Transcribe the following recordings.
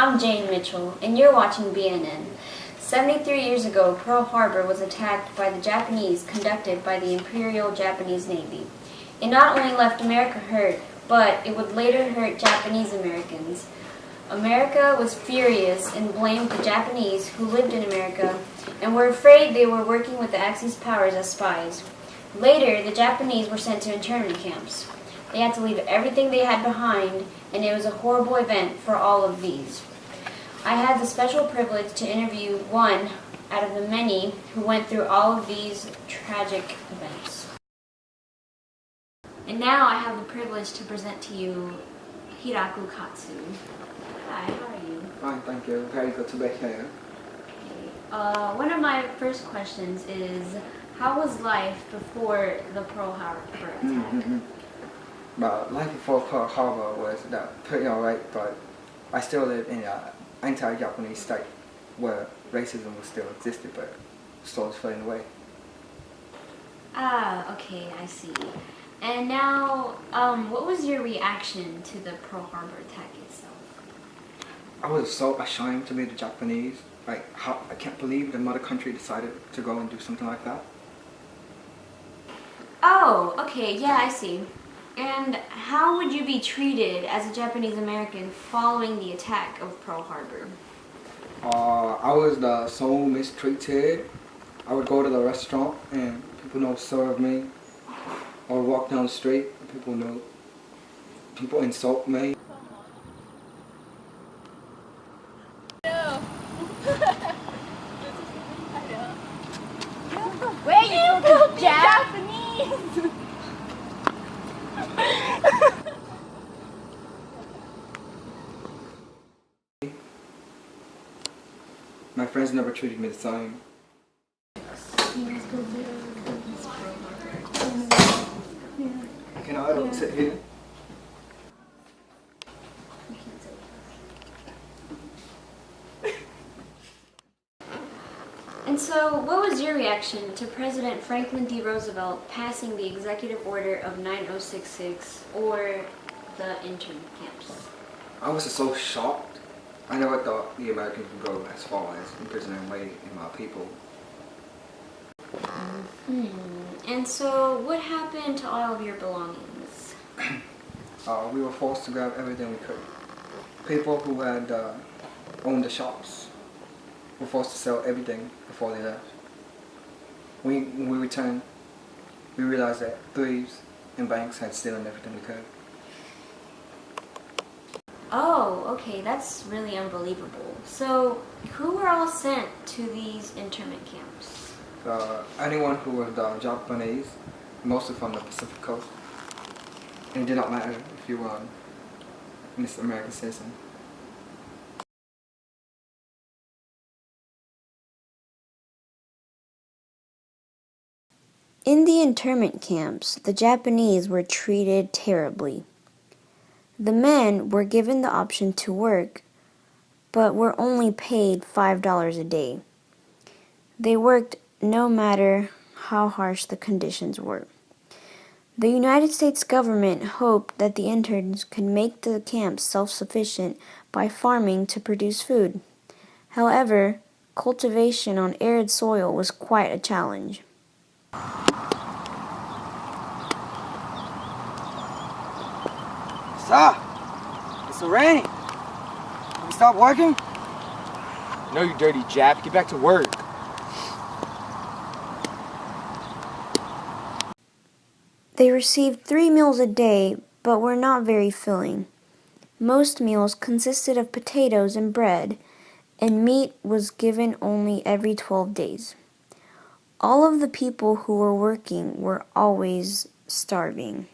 I'm Jane Mitchell, and you're watching BNN. 73 years ago, Pearl Harbor was attacked by the Japanese, conducted by the Imperial Japanese Navy. It not only left America hurt, but it would later hurt Japanese Americans. America was furious and blamed the Japanese who lived in America and were afraid they were working with the Axis powers as spies. Later, the Japanese were sent to internment camps. They had to leave everything they had behind, and it was a horrible event for all of these. I had the special privilege to interview one out of the many who went through all of these tragic events. And now I have the privilege to present to you Hiraku Katsu. Hi, how are you? Fine, thank you. Very good to be here. Okay. One of my first questions is, how was life before the Pearl Harbor attack? But life before Pearl Harbor was pretty alright, but I still live in an anti-Japanese state where racism was still existed, but slowly fading away. Ah, okay, I see. And now, what was your reaction to the Pearl Harbor attack itself? I was so ashamed to meet the Japanese. Like, I can't believe the mother country decided to go and do something like that. Oh, okay, yeah, I see. And how would you be treated as a Japanese American following the attack of Pearl Harbor? I was so mistreated. I would go to the restaurant and people serve me. I would walk down the street and people insult me. Where you go, Japanese? My friends never treated me the same. Can I sit here? And so, what was your reaction to President Franklin D. Roosevelt passing the Executive Order of 9066, or the internment camps? I was so shocked. I never thought the Americans would go as far as imprisoning my people. And so, what happened to all of your belongings? We were forced to grab everything we could. People who had owned the shops were forced to sell everything before they left. When we returned, we realized that thieves and banks had stolen everything we could. Oh, okay, that's really unbelievable. So, who were all sent to these internment camps? Anyone who was Japanese, mostly from the Pacific Coast. And it did not matter if you were an American citizen. In the internment camps, the Japanese were treated terribly. The men were given the option to work, but were only paid $5 a day. They worked no matter how harsh the conditions were. The United States government hoped that the interns could make the camps self-sufficient by farming to produce food. However, cultivation on arid soil was quite a challenge. Stop! It's raining! Can we stop working? No, you dirty Jap. Get back to work. They received 3 meals a day, but were not very filling. Most meals consisted of potatoes and bread, and meat was given only every 12 days. All of the people who were working were always starving.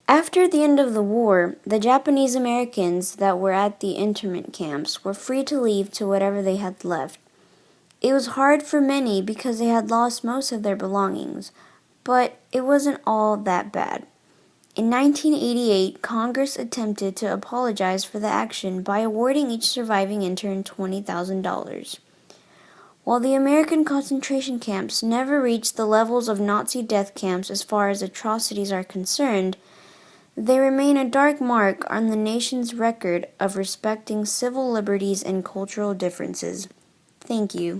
After the end of the war, the Japanese Americans that were at the internment camps were free to leave to whatever they had left. It was hard for many because they had lost most of their belongings, but it wasn't all that bad. In 1988, Congress attempted to apologize for the action by awarding each surviving intern $20,000. While the American concentration camps never reached the levels of Nazi death camps as far as atrocities are concerned, They remain a dark mark on the nation's record of respecting civil liberties and cultural differences. Thank you.